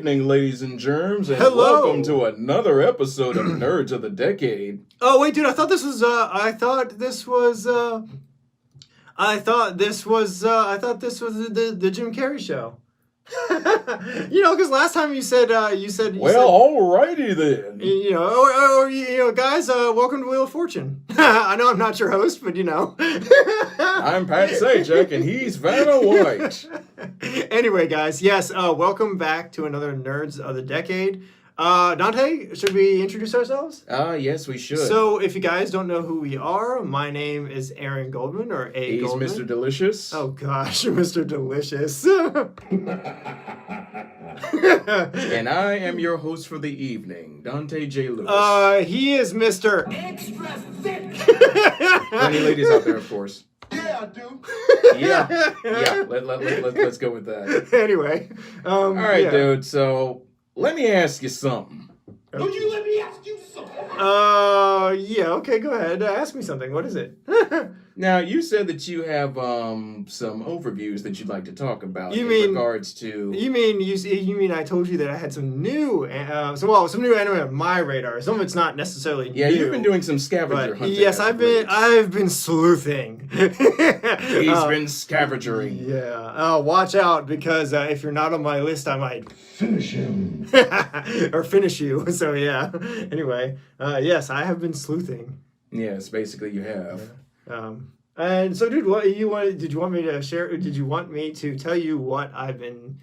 evening, ladies and germs, and Hello. welcome to another episode of Nerds of the Decade. Oh wait, dude! I thought this was the the Jim Carrey show. Because last time you said Alrighty then. guys, welcome to Wheel of Fortune. I know I'm not your host, but I'm Pat Sajak, and he's Vanna White. Anyway, guys, yes, welcome back to another Nerds of the Decade. Dante, should we introduce ourselves? Yes, we should. So, if you guys don't know who we are, my name is Aaron Goldman, or A. He's Goldman. Mr. Delicious. Oh gosh, Mr. Delicious. And I am your host for the evening, Dante J. Lewis. He is Mr. Extra thick. Plenty ladies out there, of course. Yeah, I do. Yeah. Let's go with that. Anyway. All right, dude. So let me ask you something. Would you let me ask you something? Yeah, okay, go ahead. Ask me something. What is it? Now, you said that you have some overviews that you'd like to talk about regards to... You mean I told you that I had some new anime on my radar. Some of it's not necessarily Yeah, new, you've been doing some scavenger hunting. Yes, I've been sleuthing. He's been scavengering. Yeah. Watch out, because if you're not on my list, I might Finish him. or finish you. So yeah. Anyway, yes, I have been sleuthing. Yes, basically you have. And so, dude, did you want me to share? Did you want me to tell you what I've been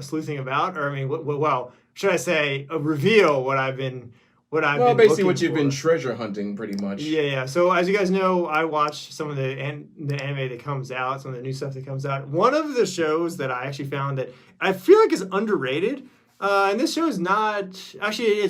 sleuthing about, or I mean, should I say reveal what I've been? Well, basically what you've been treasure hunting, pretty much. Yeah. So as you guys know, I watch some of the anime that comes out, some of the new stuff that comes out. One of the shows that I actually found that I feel like is underrated. And this show is not actually.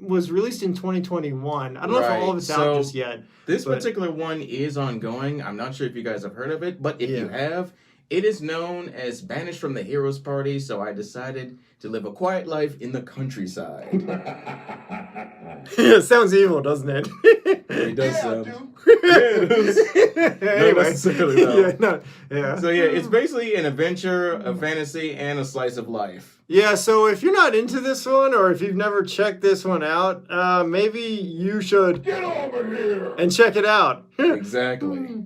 Was released in 2021. I don't know if all of it's out just yet. This particular one is ongoing. I'm not sure if you guys have heard of it, but if you have, it is known as Banished from the Heroes Party. So I decided to live a quiet life in the countryside. It sounds evil, doesn't it? It does sound. Anyway. Not necessarily, though. Yeah. So yeah, it's basically an adventure, a fantasy, and a slice of life. Yeah, so if you're not into this one, or if you've never checked this one out, maybe you should Get over here. and check it out. Exactly.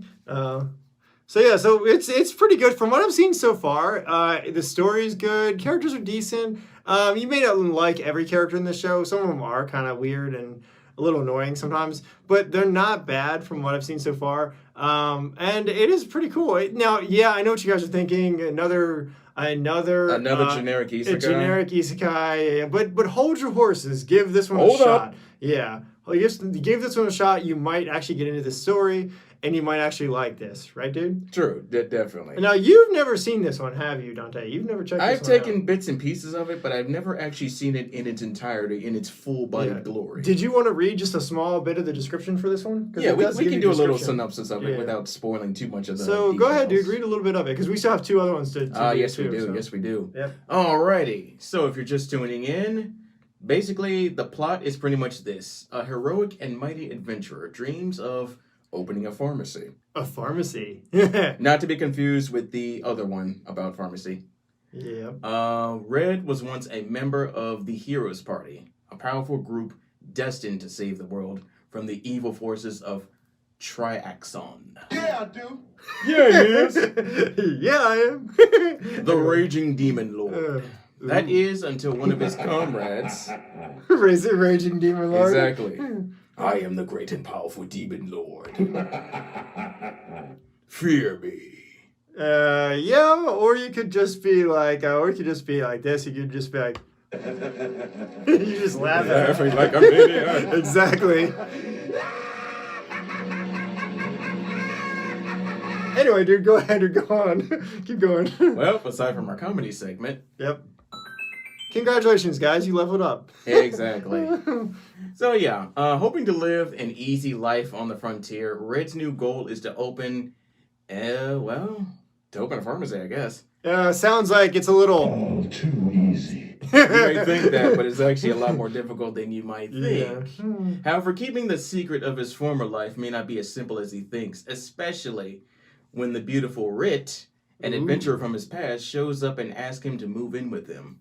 So it's pretty good from what I've seen so far. The story's good, characters are decent. You may not like every character in the show. Some of them are kind of weird and a little annoying sometimes, but they're not bad from what I've seen so far. And it is pretty cool. Now, yeah, I know what you guys are thinking. Another generic isekai. A generic isekai, yeah. But hold your horses. Give this one a shot. Yeah. Well, give this one a shot. You might actually get into the story, and you might actually like this, right, dude? True, definitely. Now, you've never seen this one, have you, Dante? You've never checked this one out. I've taken bits and pieces of it, but I've never actually seen it in its entirety, in its full-bodied glory. Did you want to read just a small bit of the description for this one? Yeah, we can do a little synopsis of it without spoiling too much of the So details. go ahead, dude. Read a little bit of it, because we still have two other ones to do, yes, too. we do. So. Yes, we do. Yep. Alrighty. So if you're just tuning in, basically the plot is pretty much this. A heroic and mighty adventurer dreams of opening a pharmacy. A pharmacy. Not to be confused with the other one about pharmacy. Yeah. Red was once a member of the Heroes Party, a powerful group destined to save the world from the evil forces of Triaxon. Yeah, I do. Yeah, he is. Yeah, I am. The Raging Demon Lord. That is until one of his comrades... Raging Demon Lord? Exactly. I am the great and powerful Demon Lord. Fear me. Yeah, or you could just be like, this. You could just be like, you just laugh at Laughing like a maniac. Exactly. Anyway, dude, go ahead or go on. Keep going. Well, aside from our comedy segment. Yep. Congratulations, guys. You leveled up. Exactly. So, yeah. Hoping to live an easy life on the frontier, Red's new goal is to open a pharmacy, I guess. Sounds like it's a little... All too easy. You may think that, but it's actually a lot more difficult than you might think. Yeah. However, keeping the secret of his former life may not be as simple as he thinks, especially when the beautiful Rit, an adventurer from his past, shows up and asks him to move in with him.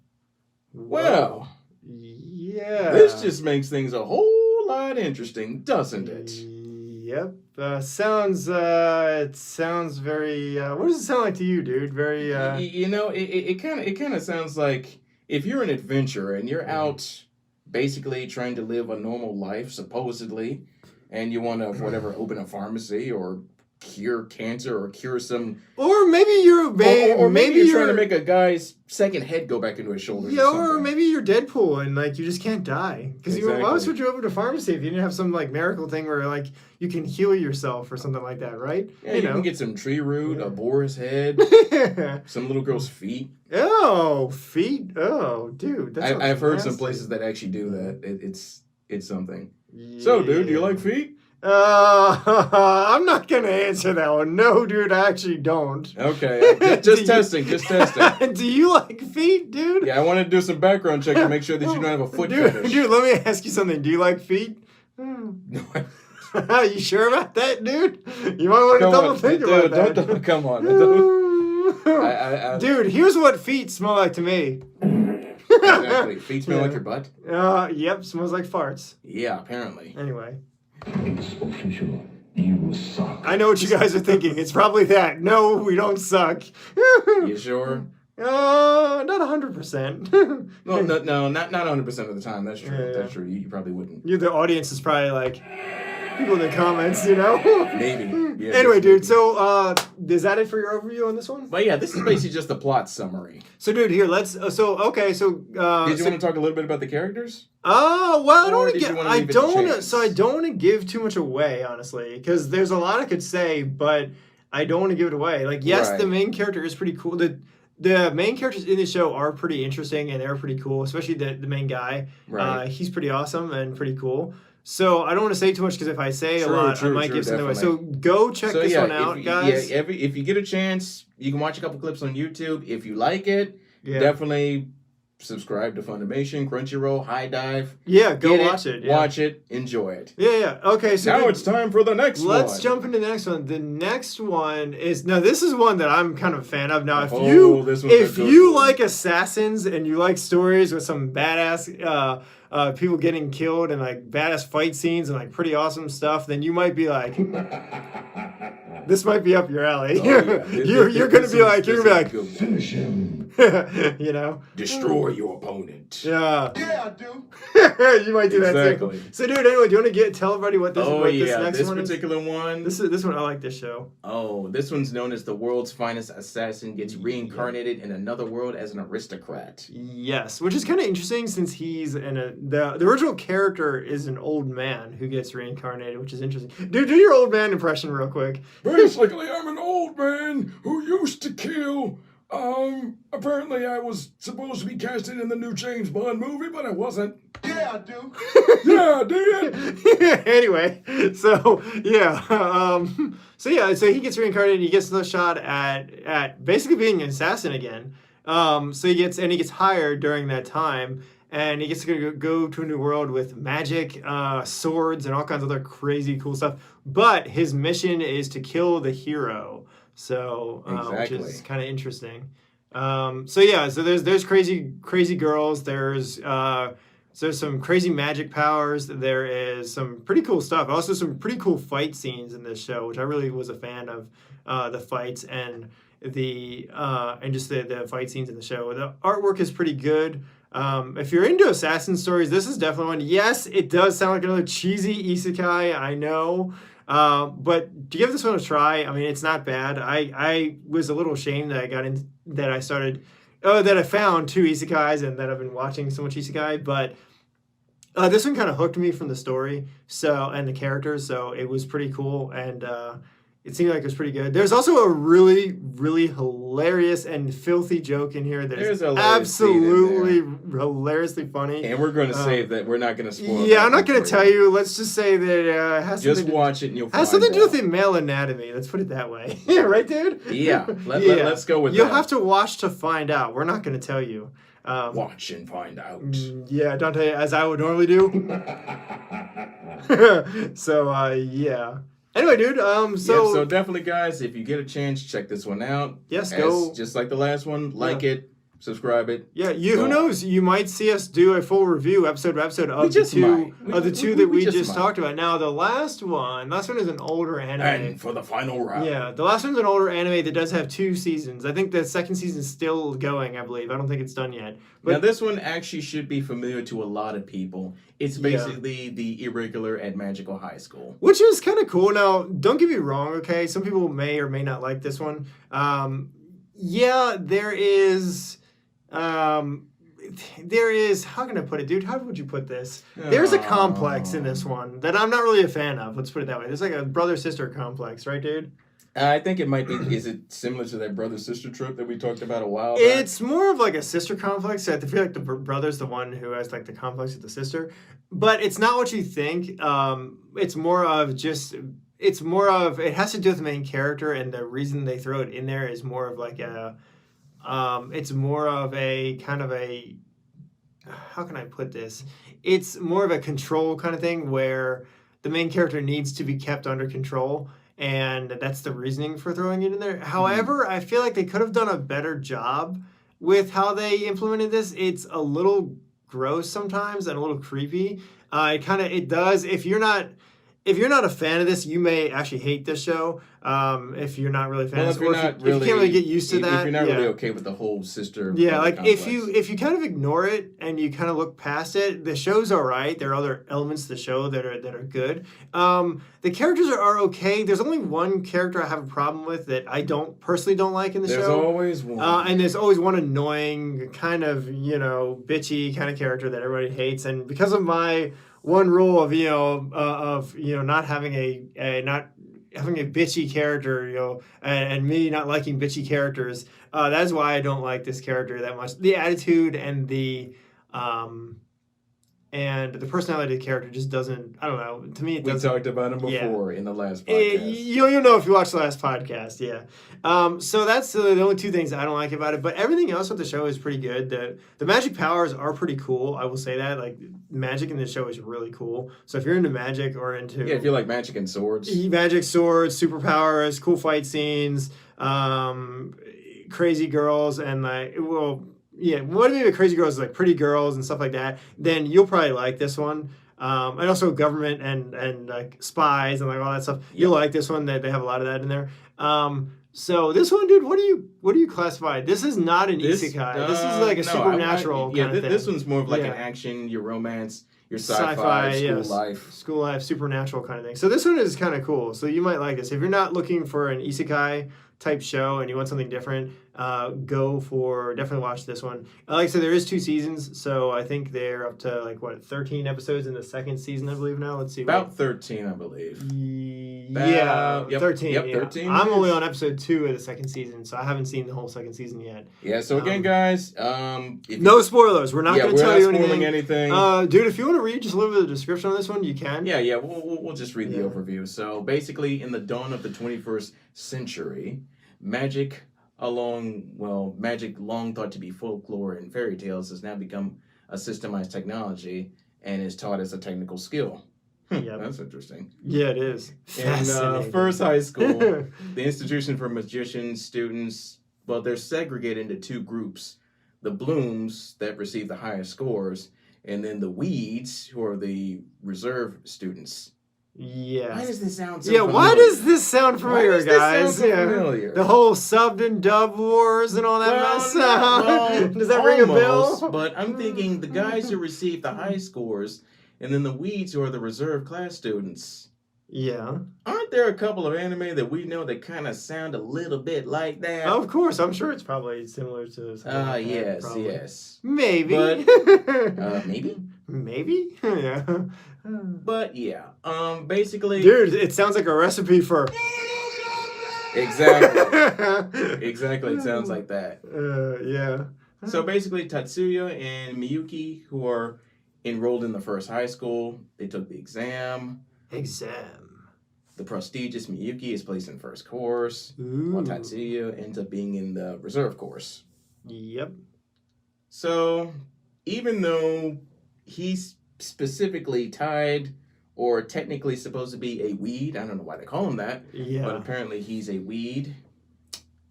Well, yeah. this just makes things a whole lot interesting, doesn't it? Yep. It sounds very. What does it sound like to you, dude? Very. It kind of sounds like if you're an adventurer and you're out basically trying to live a normal life, supposedly, and you want to open a pharmacy or cure cancer or cure some, or maybe you're or maybe you're trying to make a guy's second head go back into his shoulders. Yeah, or maybe you're Deadpool and like you just can't die because Exactly. why would you open a pharmacy if you didn't have some like miracle thing where like you can heal yourself or something like that, right? Yeah, you can get some tree root, a boar's head, some little girl's feet. Oh, feet! Oh, dude, I've heard some places that actually do that. It's something. Yeah. So, dude, do you like feet? I'm not gonna answer that one. No, dude, I actually don't. Okay, just testing. Do you like feet, dude? Yeah, I want to do some background check to make sure that you don't have a foot fetish. Dude, let me ask you something. Do you like feet? No. You sure about that, dude? You might want to double think about that. Come on. Dude, here's what feet smell like to me. Exactly. Feet smell like your butt? Yep, smells like farts. Yeah, apparently. Anyway. It's official. You suck. I know what you guys are thinking. It's probably that. No, we don't suck. You sure? Not 100%. No, not 100% of the time. That's true. Yeah. That's true. You probably wouldn't. The audience is probably like, people in the comments, you know? Maybe. Yeah, anyway, dude, so is that it for your overview on this one? But yeah, this is basically just the plot summary. So, dude, here, let's. Did you want to talk a little bit about the characters? Well, I don't want to give too much away, honestly, because there's a lot I could say, but I don't want to give it away. Like, yes, The main character is pretty cool. The main characters in the show are pretty interesting, and they're pretty cool, especially the main guy. Right. He's pretty awesome and pretty cool. So I don't want to say too much because if I say a lot, I might give something away. So go check this one out, guys. Yeah, if you get a chance, you can watch a couple clips on YouTube. If you like it, definitely subscribe to Funimation, Crunchyroll, High Dive. Yeah, go watch it. Yeah. Watch it, enjoy it. Yeah. Okay, so now it's time for the next one. Let's jump into the next one. The next one is this is one that I'm kind of a fan of. Now, if you like assassins and you like stories with some badass people getting killed and like badass fight scenes and like pretty awesome stuff, then you might be like, this might be up your alley. You're gonna be like, finish him. You know, destroy your opponent. Yeah, I do. You might do that too. So, dude, anyway, do you want to tell everybody what this? This particular one. This one, I like this show. Oh, this one's known as the world's finest assassin gets reincarnated in another world as an aristocrat. Yes, which is kind of interesting since he's the original character is an old man who gets reincarnated, which is interesting. Dude, do your old man impression real quick. Basically, I'm an old man who used to kill. Apparently I was supposed to be casted in the new James Bond movie, but I wasn't. Yeah, I do. Yeah, I did. Anyway, so he gets reincarnated. He gets the shot at basically being an assassin again. So he gets hired during that time, and he gets to go to a new world with magic, swords, and all kinds of other crazy cool stuff. But his mission is to kill the hero. So, which is kind of interesting. So there's crazy girls. There's some crazy magic powers. There is some pretty cool stuff. Also, some pretty cool fight scenes in this show, which I really was a fan of. The fights and the fight scenes in the show. The artwork is pretty good. If you're into assassin stories, this is definitely one. Yes, it does sound like another cheesy isekai. I know. But to give this one a try, I mean, it's not bad. I was a little ashamed that I found two isekais and that I've been watching so much isekai, but this one kind of hooked me from the story and the characters, so it was pretty cool, and it seemed like it was pretty good. There's also a really, really hilarious and filthy joke in here that is absolutely hilariously funny. And we're going to save that. We're not going to spoil. Yeah, I'm not going to tell you. Let's just say that it has just watch it and you'll find has something to do with the male anatomy. Let's put it that way. Yeah, right, dude? Yeah. Let's go with that. You'll have to watch to find out. We're not going to tell you. Watch and find out. Yeah, don't tell you as I would normally do. So, yeah. Anyway, dude, so definitely, guys, if you get a chance, check this one out. Yes, go. Just like the last one, like it, subscribe it. Yeah, Go who on. knows? You might see us do a full review episode by episode of the just two might. of the two that we just might. talked about. Now the last one is an older anime. And for the final round. Yeah, the last one's an older anime that does have 2 seasons. I think the second season is still going, I believe. I don't think it's done yet. But Now, this one actually should be familiar to a lot of people. It's basically the irregular at Magical High School. which is kind of cool. Now, don't get me wrong, okay? Some people may or may not like this one. Yeah, there is, how can I put it, dude? How would you put this? There's a complex in this one that I'm not really a fan of. Let's put it that way. There's like a brother-sister complex, right, dude? I think it might be. Is it similar to that brother-sister trip that we talked about a while back? It's more of like a sister complex. I feel like the brother's the one who has like the complex with the sister, but it's not what you think. It's more of it has to do with the main character, and the reason they throw it in there is more of like it's more of a kind of a, how can I put this? It's more of a control kind of thing where the main character needs to be kept under control. And that's the reasoning for throwing it in there. However, I feel like they could have done a better job with how they implemented this. It's a little gross sometimes and a little creepy. It does. If you're not a fan of this, you may actually hate this show. If you're not really a fan of this, or if you can't really get used to that, if you're not really okay with the whole sister, yeah, like complex. if you kind of ignore it and you kind of look past it, the show's all right. There are other elements to the show that are good. The characters are okay. There's only one character I have a problem with that I personally don't like in the show. There's always one, and there's always one annoying kind of bitchy kind of character that everybody hates, and because of my one rule of not having a bitchy character, and me not liking bitchy characters, that's why I don't like this character that much. The attitude and the personality of the character just doesn't, I don't know, to me it doesn't. We talked about him before in the last podcast. podcast. You'll know if you watch the last podcast, yeah. So that's the only 2 things I don't like about it, but everything else with the show is pretty good. The magic powers are pretty cool, I will say that. Like, magic in this show is really cool. So if you're into magic or into... Yeah, if you like magic and swords. Magic, swords, superpowers, cool fight scenes, crazy girls, and what do you mean by crazy girls? Like pretty girls and stuff like that. Then you'll probably like this one. And also government and like spies and like all that stuff. Yep. You'll like this one. They have a lot of that in there. So this one, dude, what do you classify? This is not an isekai. This is like a supernatural kind of thing. This one's more of like an action, your romance, your sci-fi school life, supernatural kind of thing. So this one is kind of cool. So you might like this. If you're not looking for an isekai type show and you want something different, definitely watch this one. Like I said, there is 2 seasons, so I think they're up to 13 episodes in the second season, I believe now. Let's see. About 13, I believe. 13. Yep, yeah. 13. I'm only on episode 2 of the second season, so I haven't seen the whole second season yet. Yeah, so again, guys, no spoilers. We're not going to tell you anything. anything. Dude, if you want to read just a little bit of the description on this one, you can. Yeah, we'll just read the overview. So basically, in the dawn of the 21st century, magic long thought to be folklore and fairy tales has now become a systemized technology and is taught as a technical skill. Yep. That's interesting. Yeah, it is. In First High School, the institution for magicians, students, they're segregated into 2 groups. The Blooms that receive the highest scores, and then the Weeds, who are the reserve students. Yeah. Why does this sound so familiar? Why does this sound familiar, why does this guys? Sound so familiar? The whole subbed and dubbed wars and all that mess. Does that ring a bell? But I'm thinking the guys who receive the high scores, and then the Weeds who are the reserve class students. Yeah. Aren't there a couple of anime that we know that kind of sound a little bit like that? Of course, I'm sure it's probably similar to something like that, yes, probably. yes. Maybe. But, maybe? Maybe? Yeah. But, yeah. Basically... Dude, it sounds like a recipe for... Exactly. Exactly, it sounds like that. Yeah. So, basically, Tatsuya and Miyuki, who are enrolled in the first high school, they took the exam. The prestigious Miyuki is placed in first course, while Tatsuya ends up being in the reserve course. Yep. So, even though he's specifically tied or technically supposed to be a weed, I don't know why they call him that, but apparently he's a weed,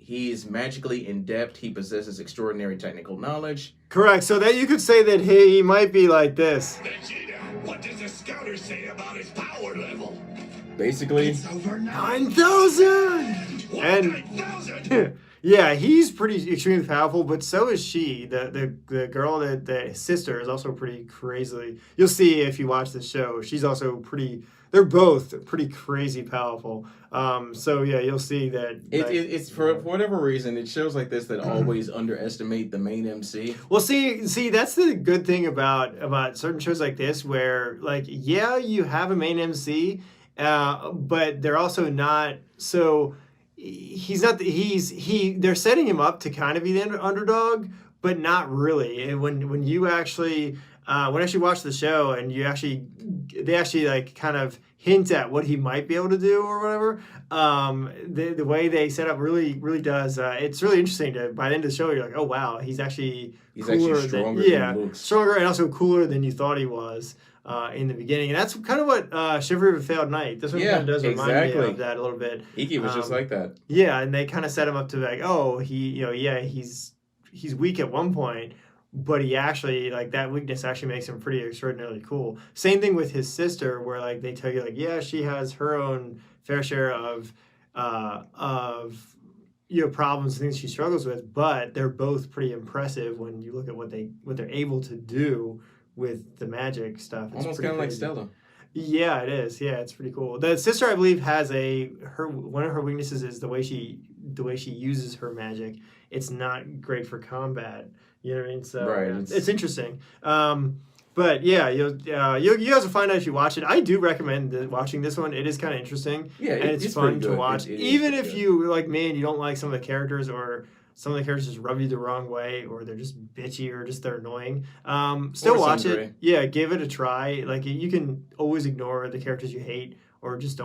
He's magically adept. He possesses extraordinary technical knowledge. Correct. So that you could say that he might be like this. Vegeta, what does the scouter say about his power level? Basically, It's over 9,000! And 9,000! yeah, he's pretty extremely powerful, but so is she. The girl that the sister is also pretty crazily. You'll see if you watch the show. She's also pretty. They're both pretty crazy powerful. So yeah, you'll see that. it's for whatever reason it shows like this that always underestimate the main MC. Well, see, that's the good thing about certain shows like this, where like yeah, you have a main MC, but they're also not so. He's not. They're setting him up to kind of be the underdog, but not really. And when you actually watch the show and they actually like kind of hint at what he might be able to do or whatever. The way they set up really does. It's really interesting. By the end of the show, you're like, oh wow, he's actually stronger than he looks. Stronger and also cooler than you thought he was. In the beginning, and that's kind of what Shiver of a Failed Knight. This one kind of does remind me of that a little bit. Iki was just like that. Yeah, and they kind of set him up to like, oh, he's weak at one point, but he actually like that weakness actually makes him pretty extraordinarily cool. Same thing with his sister, where like they tell you like, yeah, she has her own fair share of problems and things she struggles with, but they're both pretty impressive when you look at what they're able to do with the magic stuff. It's almost kind of like Stella. Yeah, it is. Yeah, it's pretty cool. The sister, I believe, has one of her weaknesses is the way she uses her magic. It's not great for combat. You know what I mean? So right, yeah, it's interesting. But yeah, you guys will find out if you watch it. I do recommend watching this one. It is kind of interesting. Yeah, and it's fun to watch. Even if good. you like me and you don't like some of the characters, or some of the characters just rub you the wrong way, or they're just bitchy, or just they're annoying. Still watch it. Yeah, give it a try. Like you can always ignore the characters you hate, or just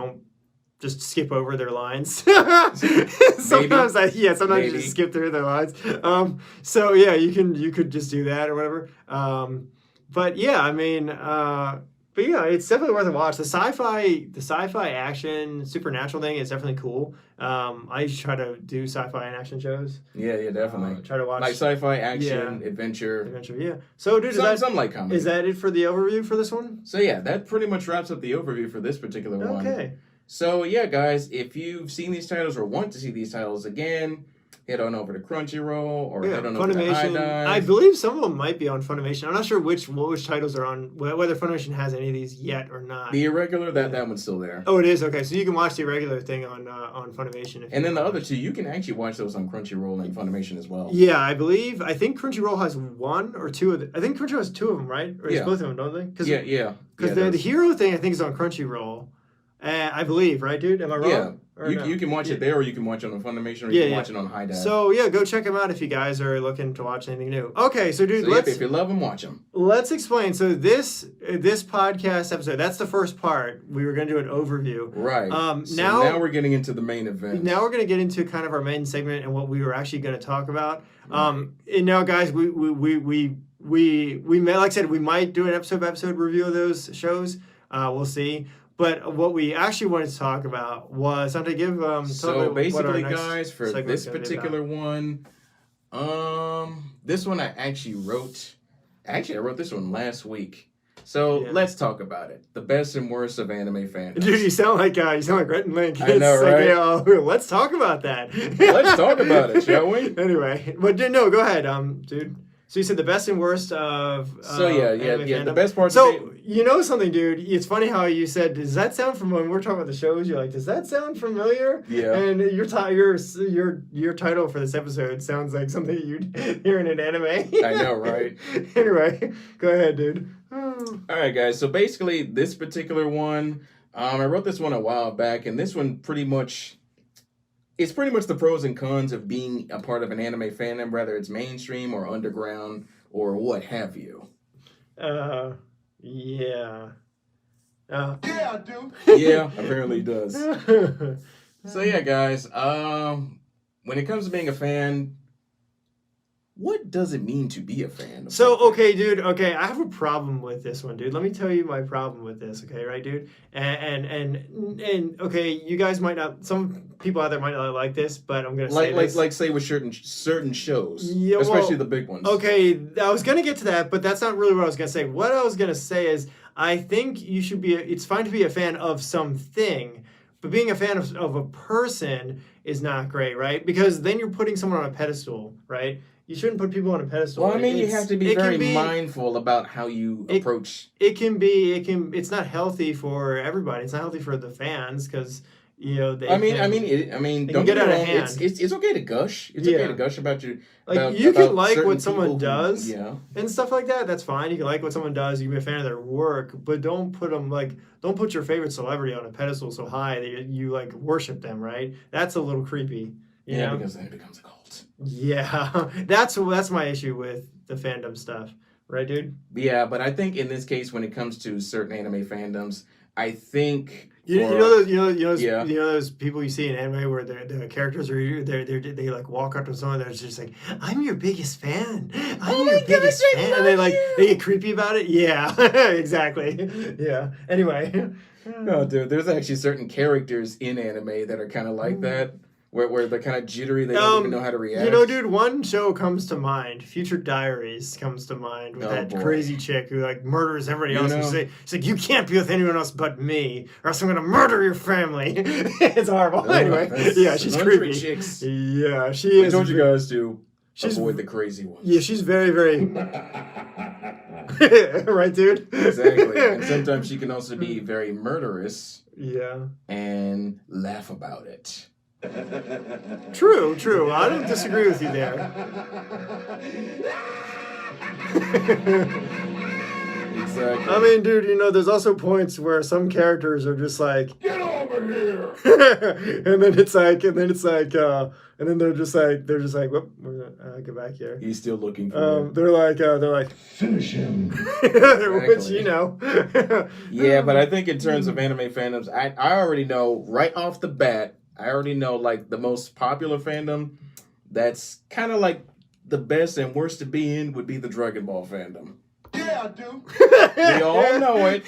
skip over their lines. Sometimes you just skip through their lines. So yeah, you could just do that or whatever. But yeah, I mean, but yeah, it's definitely worth a watch. The sci-fi action supernatural thing is definitely cool. I used to try to do sci-fi and action shows. Yeah, definitely. Try to watch like sci-fi, action, adventure. Yeah. So, dude, some like comedy. Is that it for the overview for this one? So yeah, that pretty much wraps up the overview for this particular one. Okay. So yeah, guys, if you've seen these titles or want to see these titles again, head on over to Crunchyroll or head on over to High Dive. I believe some of them might be on Funimation. I'm not sure which titles are on, whether Funimation has any of these yet or not. The Irregular, that one's still there. Oh, it is? Okay, so you can watch the Irregular thing on Funimation. And then the other two, you can actually watch those on Crunchyroll and Funimation as well. Yeah, I think Crunchyroll has one or two of them. I think Crunchyroll has two of them, right? Or is both of them, don't they? Yeah. Because the Hero thing, I think, is on Crunchyroll. I believe, right, dude? Am I wrong? Yeah. You can watch it there, or you can watch it on Funimation, or you can watch it on High Dive. So, yeah, go check them out if you guys are looking to watch anything new. Okay, so, dude, if you love them, watch them. Let's explain. So, this podcast episode, that's the first part. We were going to do an overview. Right. Now we're getting into the main event. Now we're going to get into kind of our main segment and what we were actually going to talk about. And now, guys, we may, like I said, we might do an episode review of those shows. We'll see. But what we actually wanted to talk about was to give. So basically, guys, for this particular one, this one I actually wrote. Actually, I wrote this one last week. So let's talk about it. The best and worst of anime fandoms. Dude, you sound like Rhett and Link. I know, right? Like, let's talk about that. Let's talk about it, shall we? Anyway, but no, go ahead, dude. So you said the best and worst of the best parts. So you know something, dude? It's funny how you said, "Does that sound familiar?" When we're talking about the shows, you're like, "Does that sound familiar?" Yeah. And your title for this episode sounds like something you'd hear in an anime. I know, right? Anyway, go ahead, dude. All right, guys. So basically, this particular one, I wrote this one a while back, and this one it's pretty much the pros and cons of being a part of an anime fandom, whether it's mainstream or underground or what have you. Yeah. Yeah, I do. Yeah, apparently it does. So yeah, guys, when it comes to being a fan, what does it mean to be a fan? Of So, something? okay, dude. Okay, I have a problem with this one, dude. Let me tell you my problem with this. Okay, right, dude. And okay, you guys might not. Some people out there might not like this, but I'm gonna say this. Like say with certain shows, Yeah, well, especially the big ones. Okay, I was gonna get to that, but that's not really what I was gonna say. What I was gonna say is, I think you should be. It's fine to be a fan of something, but being a fan of a person is not great, right? Because then you're putting someone on a pedestal, right? You shouldn't put people on a pedestal. Well, I mean, you have to be very be, mindful about how you approach. It's not healthy for everybody. It's not healthy for the fans because they. Don't get out of hand. It's okay to gush. It's okay to gush about your. You can like certain what someone does, and stuff like that. That's fine. You can like what someone does. You can be a fan of their work, but don't put your favorite celebrity on a pedestal so high that you like worship them. Right? That's a little creepy. You know? Because then it becomes a cult. Yeah, that's my issue with the fandom stuff, right, dude? Yeah, but I think in this case, when it comes to certain anime fandoms, I think you know those people you see in anime where the characters are they like walk up to someone that's just like, I'm your biggest fan, I'm your biggest fan, and they get creepy about it. Yeah, exactly. Yeah. Anyway. No, dude, there's actually certain characters in anime that are kind of like that. Where they're kind of jittery, they don't even know how to react. Dude, one show comes to mind. Future Diaries comes to mind with that crazy chick who like murders everybody else. She's like, you can't be with anyone else but me, or else I'm gonna murder your family. It's horrible. Anyway, yeah, she's creepy. Chicks. Yeah, she is. I told you guys to avoid the crazy ones. Yeah, she's very, very. Right, dude. Exactly, and sometimes she can also be very murderous. Yeah. And laugh about it. True. I don't disagree with you there. Exactly. I mean, dude, there's also points where some characters are just like, Get over here! and then they're just like, whoop, get back here. He's still looking for him. They're like, Finish him. Which, Yeah, but I think in terms of anime fandoms, I already know right off the bat, like the most popular fandom that's kind of like the best and worst to be in would be the Dragon Ball fandom. Yeah, I do. We all know it.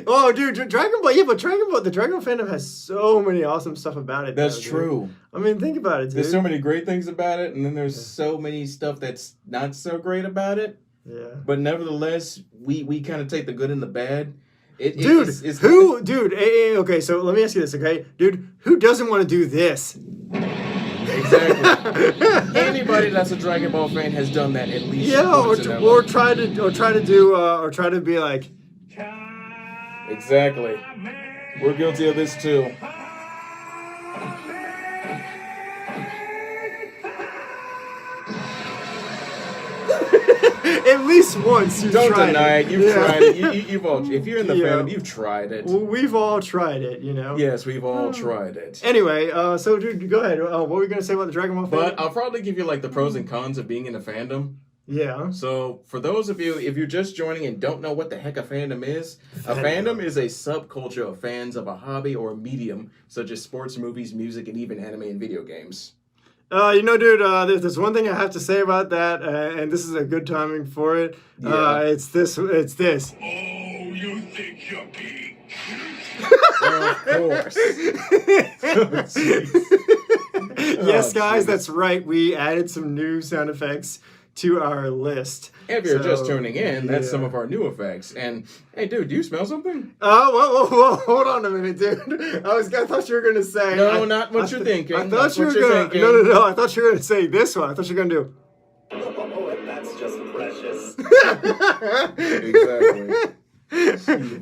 Oh, dude, Dragon Ball. Yeah, but the Dragon Ball fandom has so many awesome stuff about it. That's true. I mean, think about it, dude. There's so many great things about it, and then there's so many stuff that's not so great about it. Yeah. But nevertheless, we kind of take the good and the bad. Okay, so let me ask you this, okay? Dude, who doesn't want to do this? Exactly. Anybody that's a Dragon Ball fan has done that at least. Yeah, or try to be like. Exactly. We're guilty of this too. At least once you've Don't tried deny it. You've tried it. You've all. If you're in the fandom, you've tried it. Well, we've all tried it, Yes, we've all tried it. Anyway, so dude, go ahead. What were we gonna say about the Dragon Ball fandom? But I'll probably give you like the pros and cons of being in a fandom. Yeah. So for those of you, if you're just joining and don't know what the heck a fandom is, a fandom is a subculture of fans of a hobby or a medium, such as sports, movies, music, and even anime and video games. Dude, there's one thing I have to say about that, and this is a good timing for it. Yeah. It's this. Oh, you think you're big? Of course. Yes, guys, that's right. We added some new sound effects to our list. If you're just tuning in, that's some of our new effects. And hey, dude, do you smell something? Oh, whoa, hold on a minute, dude. I thought you were gonna say. No, not what you're thinking. I thought you were gonna. No. I thought you were gonna say this one. I thought you were gonna do. Oh, that's just precious. Exactly.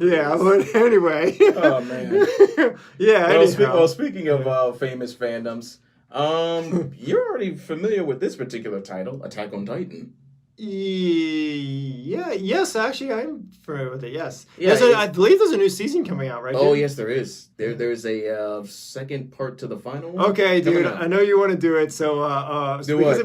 Yeah, but anyway. Oh man. Yeah. Well, speaking of famous fandoms, you're already familiar with this particular title, Attack on Titan. Yeah. Yes, actually, I'm familiar with it. Yes. Yeah, I believe there's a new season coming out, right? Oh, dude? yes, there is. There's a second part to the final one. Okay, dude. I know you want to do it, so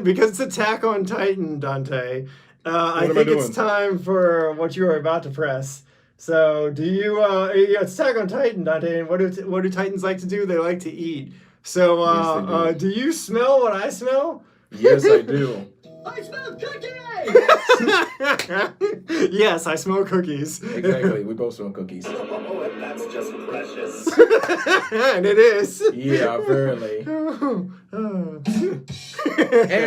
because it's Attack on Titan, Dante. I think it's time for what you are about to press. So, do you? It's Attack on Titan, Dante. And what do Titans like to do? They like to eat. So, Yes, they do. do you smell what I smell? Yes, I do. I smell cookie! Yes, I smell cookies. Exactly. We both smell cookies. Oh, and that's just precious. And it is. Yeah, apparently. And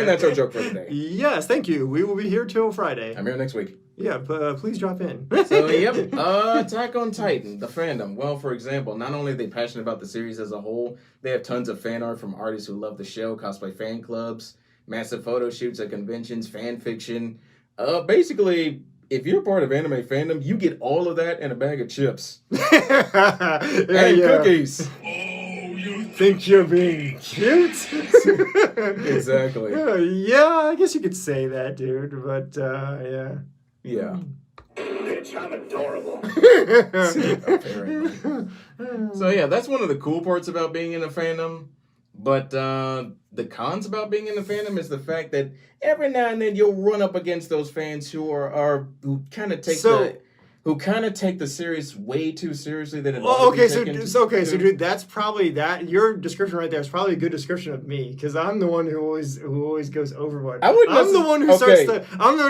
that's our joke for today. Yes, thank you. We will be here till Friday. I'm here next week. Yeah, please drop in. So, yep. Attack on Titan, the fandom. Well, for example, not only are they passionate about the series as a whole, they have tons of fan art from artists who love the show, cosplay fan clubs, massive photo shoots at conventions, fan fiction. Basically, if you're part of anime fandom, you get all of that and a bag of chips. And cookies. Oh, you Think you're being cute? Exactly. Yeah, I guess you could say that, dude. But yeah. Yeah. Bitch, I'm adorable. Apparently. So yeah, that's one of the cool parts about being in a fandom. But the cons about being in the fandom is the fact that every now and then you'll run up against those fans who who kind of take the series way too seriously than it ought to be taken. So dude, that's probably that. Your description right there is probably a good description of me, because I'm the one who always goes overboard. I'm the one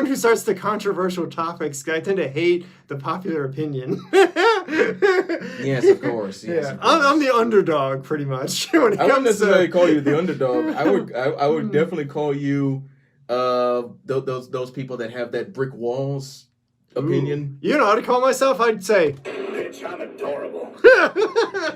who starts the controversial topics. I tend to hate the popular opinion. Yes, of course. Yes, Yeah, of course. I'm the underdog, pretty much. When it I wouldn't comes necessarily to... call you the underdog. I would definitely call you those people that have that brick walls opinion. You know how to call myself? I'd say. Bitch, I'm adorable.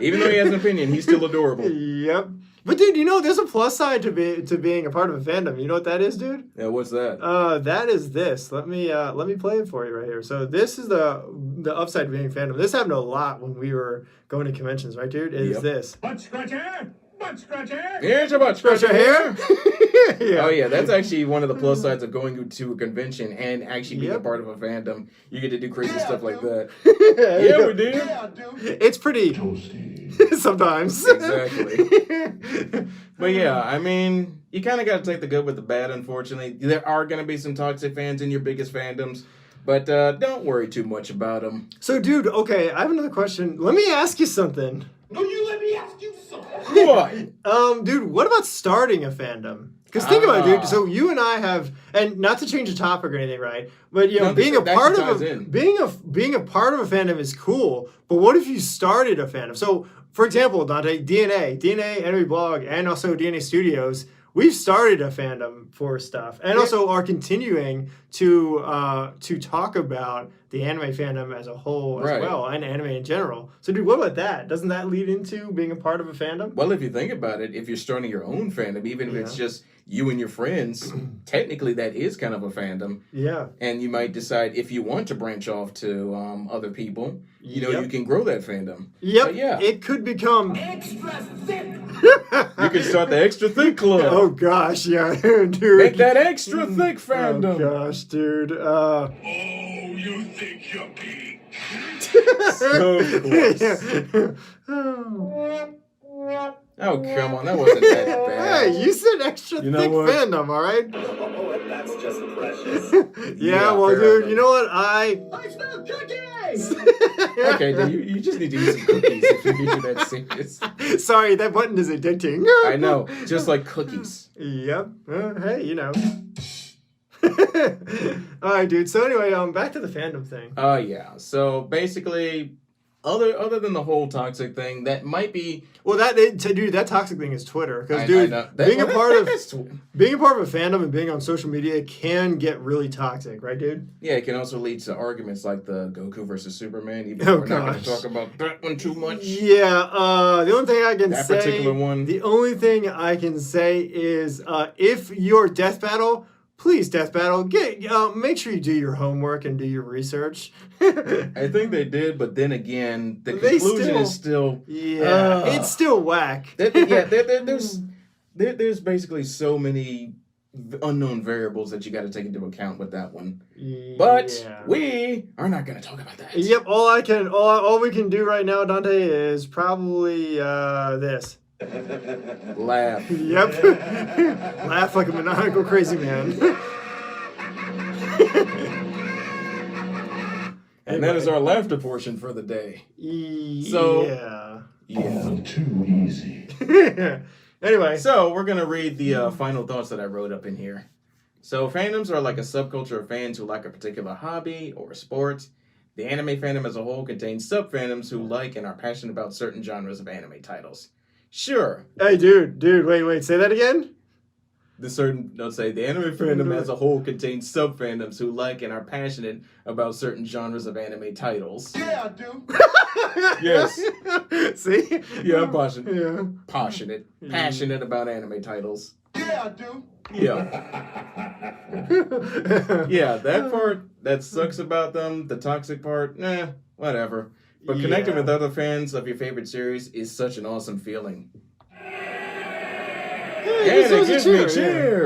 Even though he has an opinion, he's still adorable. Yep. But dude, there's a plus side to being a part of a fandom. You know what that is, dude? Yeah, what's that? That is this. Let me play it for you right here. So this is the upside to being a fandom. This happened a lot when we were going to conventions, right, dude? It is this. butt scratcher! Butt scratcher! Here's your butt Scratch scratcher your hair? Yeah. Oh yeah, that's actually one of the plus sides of going to a convention and actually being a Yep. part of a fandom. You get to do crazy stuff like that. Yeah, Yeah, we do. Yeah, dude. It's pretty sometimes. Exactly. But yeah, I mean, you kind of got to take the good with the bad, unfortunately. There are going to be some toxic fans in your biggest fandoms, but don't worry too much about them. So, dude, okay, I have another question. Let me ask you something. No, you let me ask you something. What? Dude, what about starting a fandom? Because think about it, dude. So you and I have, and not to change the topic or anything, right? But No, being a that part ties of in. being a part of a fandom is cool. But what if you started a fandom? So, for example, Dante, DNA Enemy Blog, and also DNA Studios, we've started a fandom for stuff, and also are continuing to talk about the anime fandom as a whole as Right. well, and anime in general. So, dude, what about that? Doesn't that lead into being a part of a fandom? Well, if you think about it, if you're starting your own fandom, even if it's just you and your friends, technically that is kind of a fandom. Yeah. And you might decide if you want to branch off to other people, Yep. you can grow that fandom. Yep. But yeah. It could become. Extra thick! You can start the Extra Thick Club. Oh gosh, yeah, dude. Make that extra thick fandom. Oh gosh, dude. Oh, you think you're big? So close. Oh, come on. That wasn't that bad. Hey, you said extra You know thick what? fandom, all right? Oh, and that's just precious. Yeah, well, apparently. dude, you know what? I I smell cookies! Okay, then you just need to eat some cookies if you're being that serious. Sorry, that button is addicting. I know. Just like cookies. Yep. Hey, you know. All right, dude. So anyway, back to the fandom thing. Yeah. So basically, other than the whole toxic thing, that might be. Well, that toxic thing is Twitter, because I dude, know. being a part of that's- being a part of a fandom and being on social media can get really toxic, right, dude? Yeah, it can also lead to arguments like the Goku versus Superman. Even Oh, though we're not going to gosh. talk about that one too much. Yeah. The only thing I can That say, particular one. the only thing I can say is, if your death battle. Please, Death Battle, make sure you do your homework and do your research. I think they did, but then again, the They conclusion is still. Yeah, it's still whack. There's basically so many unknown variables that you got to take into account with that one. But Yeah. we are not going to talk about that. Yep, all we can do right now, Dante, is probably this. Laugh. Yep. Laugh like a maniacal crazy man. And that is our laughter portion for the day. So- Yeah. Too easy. Anyway. So we're going to read the final thoughts that I wrote up in here. So fandoms are like a subculture of fans who like a particular hobby or sport. The anime fandom as a whole contains sub-fandoms who like and are passionate about certain genres of anime titles. Sure, Hey, dude, wait, say that again? The anime fandom as a whole contains sub-fandoms who like and are passionate about certain genres of anime titles. Yeah, I do. Yes. See? Yeah, I'm passionate. Yeah. Passionate about anime titles. Yeah, I do. Yeah. Yeah, that part, that sucks about them. The toxic part, whatever. But connecting Yeah. with other fans of your favorite series is such an awesome feeling. Yeah, And it gives gives us a me cheer.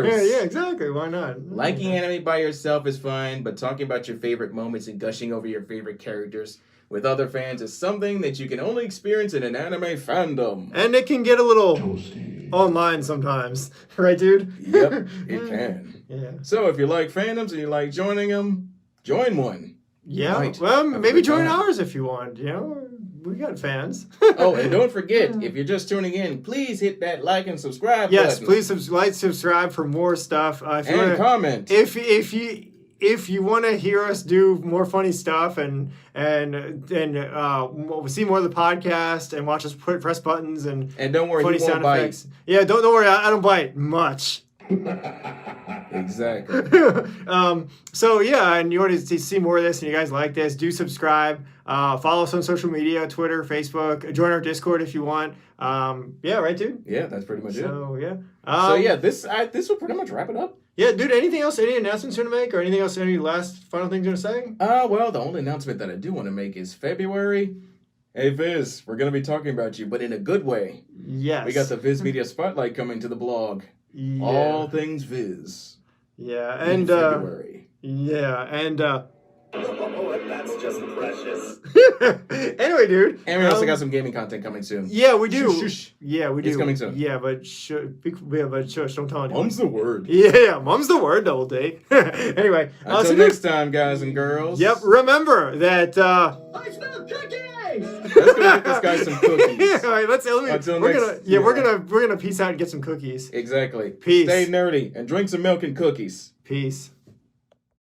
cheers. Yeah, exactly. Why not? Liking anime by yourself is fine, but talking about your favorite moments and gushing over your favorite characters with other fans is something that you can only experience in an anime fandom. And it can get a little online sometimes, right, dude? Yep, it can. Yeah. So if you like fandoms and you like joining them, join one. Yeah. Right. Well, Have a maybe good join time. ours if you want. You know, we got fans. Oh, and don't forget, if you're just tuning in, please hit that like and subscribe Yes, button. please subscribe for more stuff. If you And wanna, comment. if you want to hear us do more funny stuff and see more of the podcast and watch us press buttons and And don't worry, funny he won't sound bite. effects. Yeah, don't worry, I don't bite much. Exactly. So yeah, and you want to see more of this and you guys like this, do subscribe. Follow us on social media, Twitter, Facebook. Join our Discord if you want. Yeah, right, dude? Yeah, that's pretty much it. So yeah. So yeah, this will pretty much wrap it up. Yeah, dude, anything else, any announcements you want to make or anything else, any last final things you want to say? Well, the only announcement that I do want to make is February. Hey Viz, we're gonna be talking about you, but in a good way. Yes. We got the Viz Media Spotlight coming to the blog. Yeah. All things Viz. Yeah, In and February. yeah, and Oh, that's just precious. anyway, dude. And we also got some gaming content coming soon. Yeah, we do. Shush, shush. Yeah, we do. It's coming soon. Yeah, but shush, don't tell anyone. Mum's the word. Yeah, mom's the word, double D. Anyway, Until so next time, guys and girls. Yep, remember that. I smell cookies! Let's go get this guy some cookies. Yeah, all right, Until we're next- gonna yeah. we're gonna peace out and get some cookies. Exactly. Peace. Stay nerdy and drink some milk and cookies. Peace.